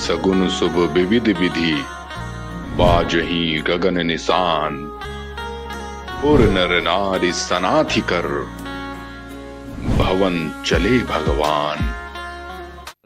सगुन शुभ विविध विधि, बाजही गगन निशान। उर नर नारी सनाथि कर, भवन चले भगवान।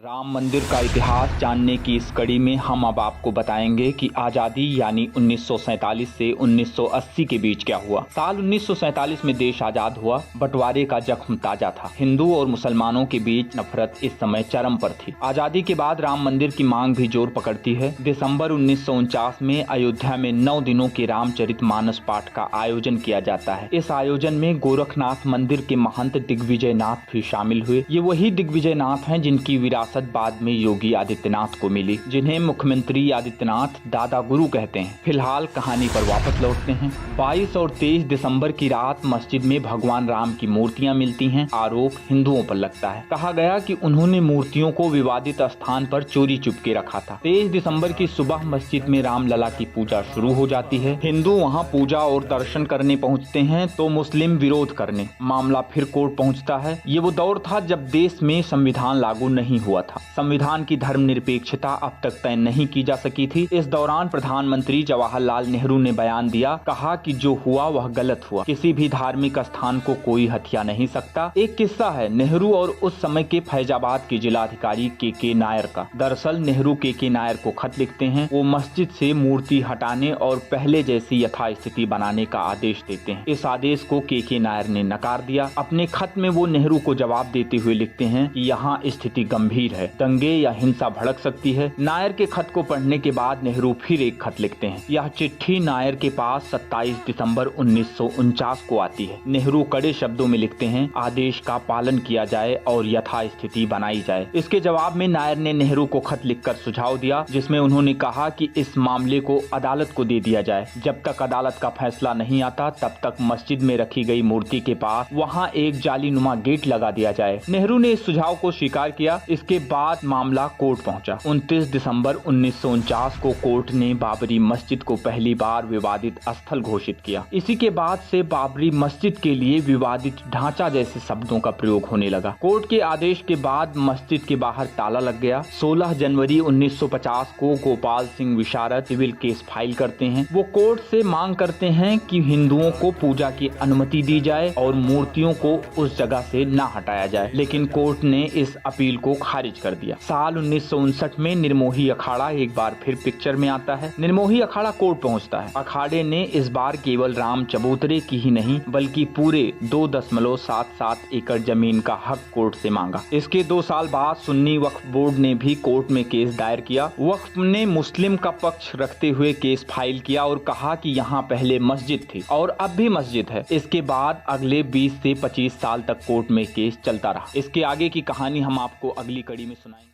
राम मंदिर का इतिहास जानने की इस कड़ी में हम अब आपको बताएंगे कि आज़ादी यानी 1947 से 1980 के बीच क्या हुआ। साल 1947 में देश आज़ाद हुआ। बंटवारे का जख्म ताजा था। हिंदू और मुसलमानों के बीच नफरत इस समय चरम पर थी। आज़ादी के बाद राम मंदिर की मांग भी जोर पकड़ती है। दिसंबर 1949 में अयोध्या में 9 दिनों के रामचरितमानस पाठ का आयोजन किया जाता है। इस आयोजन में गोरखनाथ मंदिर के महंत दिग्विजय नाथ भी शामिल हुए। ये वही दिग्विजय नाथ हैं जिनकी विरासत बाद में योगी आदित्यनाथ को मिली, जिन्हें मुख्यमंत्री आदित्यनाथ दादा गुरु कहते हैं। फिलहाल कहानी पर वापस लौटते हैं। 22 और 23 दिसंबर की रात मस्जिद में भगवान राम की मूर्तियां मिलती हैं। आरोप हिंदुओं पर लगता है। कहा गया कि उन्होंने मूर्तियों को विवादित स्थान पर चोरी चुपके रखा था। 23 दिसंबर की सुबह मस्जिद में रामलला की पूजा शुरू हो जाती है। हिंदू वहां पूजा और दर्शन करने पहुंचते हैं तो मुस्लिम विरोध करने। मामला फिर कोर्ट पहुंचता है। ये वो दौर था जब देश में संविधान लागू नहीं हुआ था। संविधान की धर्मनिरपेक्षता अब तक तय नहीं की जा सकी थी। इस दौरान प्रधानमंत्री जवाहरलाल नेहरू ने बयान दिया। कहा कि जो हुआ वह गलत हुआ। किसी भी धार्मिक स्थान को कोई हथिया नहीं सकता। एक किस्सा है नेहरू और उस समय के फैजाबाद के जिलाधिकारी के नायर का। दरअसल नेहरू के नायर को खत लिखते हैं। वो मस्जिद से मूर्ति हटाने और पहले जैसी यथास्थिति बनाने का आदेश देते हैं। इस आदेश को के नायर ने नकार दिया। अपने खत में वो नेहरू को जवाब देते हुए लिखते हैं कि यहाँ स्थिति गंभीर है, दंगे या हिंसा भड़क सकती है। नायर के खत को पढ़ने के बाद नेहरू फिर एक खत लिखते हैं। यह चिट्ठी नायर के पास 27 दिसंबर 1949 को आती है। नेहरू कड़े शब्दों में लिखते हैं, आदेश का पालन किया जाए और यथास्थिति बनाई जाए। इसके जवाब में नायर ने नेहरू को खत लिखकर सुझाव दिया, जिसमें उन्होंने कहा कि इस मामले को अदालत को दे दिया जाए। जब तक अदालत का फैसला नहीं आता तब तक मस्जिद में रखी गई मूर्ति के पास वहाँ एक जालीनुमा गेट लगा दिया जाए। नेहरू ने इस सुझाव को स्वीकार किया। इसके बाद मामला कोर्ट पहुंचा। 29 दिसंबर 1949 को कोर्ट ने बाबरी मस्जिद को पहली बार विवादित स्थल घोषित किया। इसी के बाद से बाबरी मस्जिद के लिए विवादित ढांचा जैसे शब्दों का प्रयोग होने लगा। कोर्ट के आदेश के बाद मस्जिद के बाहर ताला लग गया। 16 जनवरी 1950 को गोपाल सिंह विशारद सिविल केस फाइल करते हैं। वो कोर्ट से मांग करते हैं कि हिंदुओं को पूजा की अनुमति दी जाए और मूर्तियों को उस जगह से न हटाया जाए, लेकिन कोर्ट ने इस अपील को खारिज कर दिया। साल 1959 में निर्मोही अखाड़ा एक बार फिर पिक्चर में आता है। निर्मोही अखाड़ा कोर्ट पहुंचता है। अखाड़े ने इस बार केवल राम चबूतरे की ही नहीं बल्कि पूरे 2.77 एकड़ जमीन का हक कोर्ट से मांगा। इसके 2 साल बाद सुन्नी वक्फ बोर्ड ने भी कोर्ट में केस दायर किया। वक्फ ने मुस्लिम का पक्ष रखते हुए केस फाइल किया और कहा कि यहाँ पहले मस्जिद थी और अब भी मस्जिद है। इसके बाद अगले 20 से 25 साल तक कोर्ट में केस चलता रहा। इसके आगे की कहानी हम आपको अगली कड़ी में सुनाएंगे।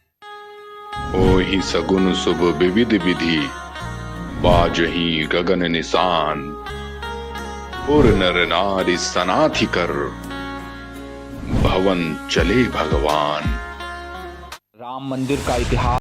ओहि सगुन शुभ विविध विधि, बाजही गगन निशान। उर नर नारी सनाथि कर, भवन चले भगवान। राम मंदिर का इतिहास